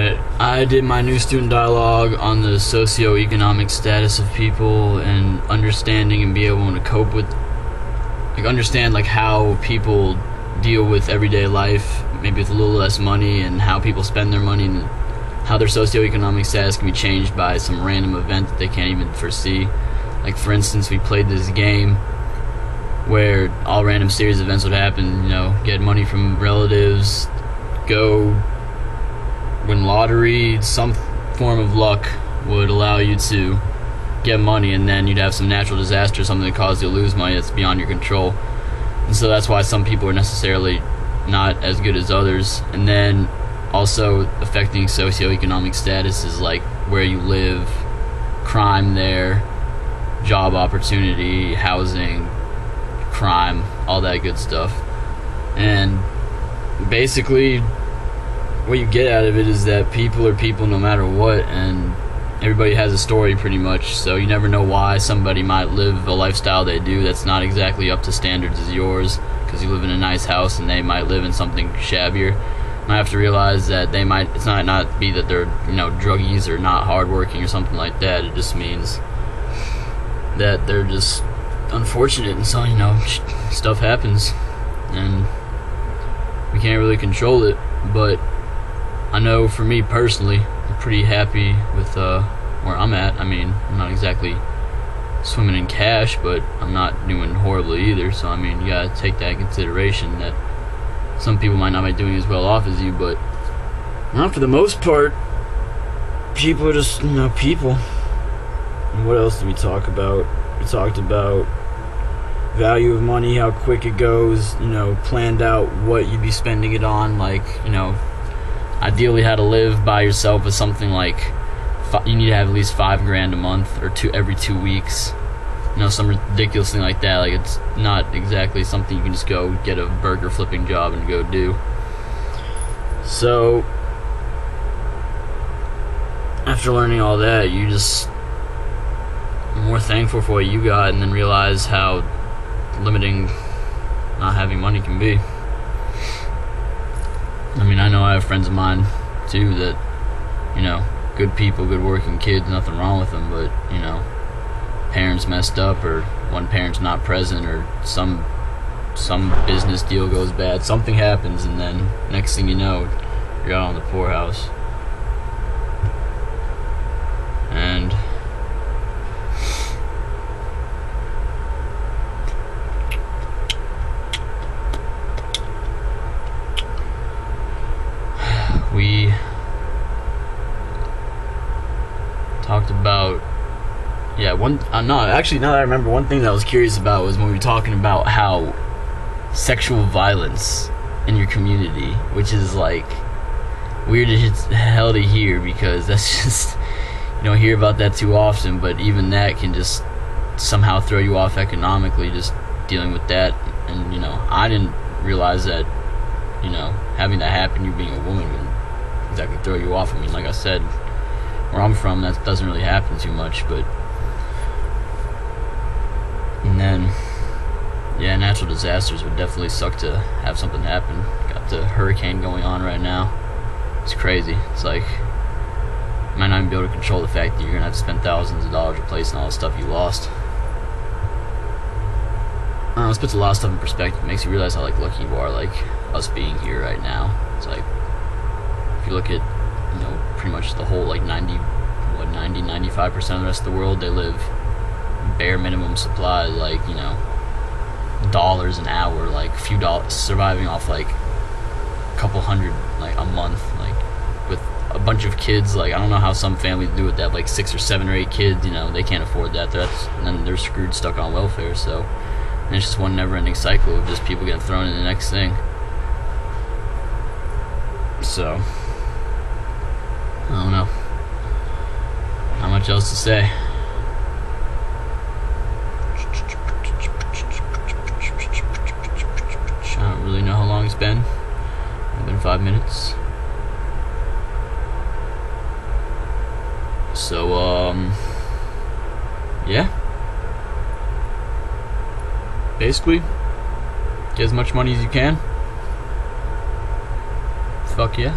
Alright, I did my new student dialogue on the socio-economic status of people and understanding and be able to cope with, like, understand like how people deal with everyday life, maybe with a little less money, and how people spend their money, and how their socio-economic status can be changed by some random event that they can't even foresee. Like, for instance, we played this game where all random series of events would happen, get money from relatives, go win lottery, some form of luck would allow you to get money, and then you'd have some natural disaster, something that caused you to lose money that's beyond your control. And so that's why some people are necessarily not as good as others. And then also affecting socioeconomic status is like where you live, crime there, job opportunity, housing, crime, all that good stuff. And basically what you get out of it is that people are people no matter what, and everybody has a story pretty much, so you never know why somebody might live a lifestyle they do that's not exactly up to standards as yours, because you live in a nice house and they might live in something shabbier. And I have to realize that they might, it's not be that they're druggies or not hardworking or something like that. It just means that they're just unfortunate, and so stuff happens and we can't really control it. But I know for me personally, I'm pretty happy with where I'm at. I mean, I'm not exactly swimming in cash, but I'm not doing horribly either. So I mean, you gotta take that in consideration, that some people might not be doing as well off as you, but not for the most part. People are just people. And what else did we talk about? We talked about value of money, how quick it goes, planned out what you'd be spending it on, like, ideally how to live by yourself with something like, you need to have at least $5,000 a month, or every 2 weeks, some ridiculous thing like that. Like, it's not exactly something you can just go get a burger flipping job and go do. So after learning all that, you just more thankful for what you got, and then realize how limiting not having money can be. I mean, I know I have friends of mine too that, good people, good working kids, nothing wrong with them, but, parents messed up, or one parent's not present, or some business deal goes bad, something happens, and then next thing you know, you're out on the poorhouse. And we talked about, now that I remember, one thing that I was curious about was when we were talking about how sexual violence in your community, which is like weird as hell to hear, because that's just, you don't hear about that too often, but even that can just somehow throw you off economically, just dealing with that. And I didn't realize that having that happen, you being a woman, would exactly throw you off. I mean, like I said, where I'm from, that doesn't really happen too much. But and then natural disasters would definitely suck to have something happen. Got the hurricane going on right now. It's crazy. It's like you might not even be able to control the fact that you're gonna have to spend thousands of dollars replacing all the stuff you lost. I don't know, this puts a lot of stuff in perspective. It makes you realize how lucky you are, like us being here right now. It's like, if you look at pretty much the whole 95% of the rest of the world, they live bare minimum supply, dollars an hour, a few dollars, surviving off a couple hundred a month, with a bunch of kids. I don't know how some families do it that 6 or 7 or 8 kids, they can't afford that. And then they're screwed, stuck on welfare. So and it's just one never-ending cycle of just people getting thrown in the next thing. So I don't know. Not much else to say. I don't really know how long it's been. It's been 5 minutes. So, yeah. Basically, get as much money as you can. Fuck yeah.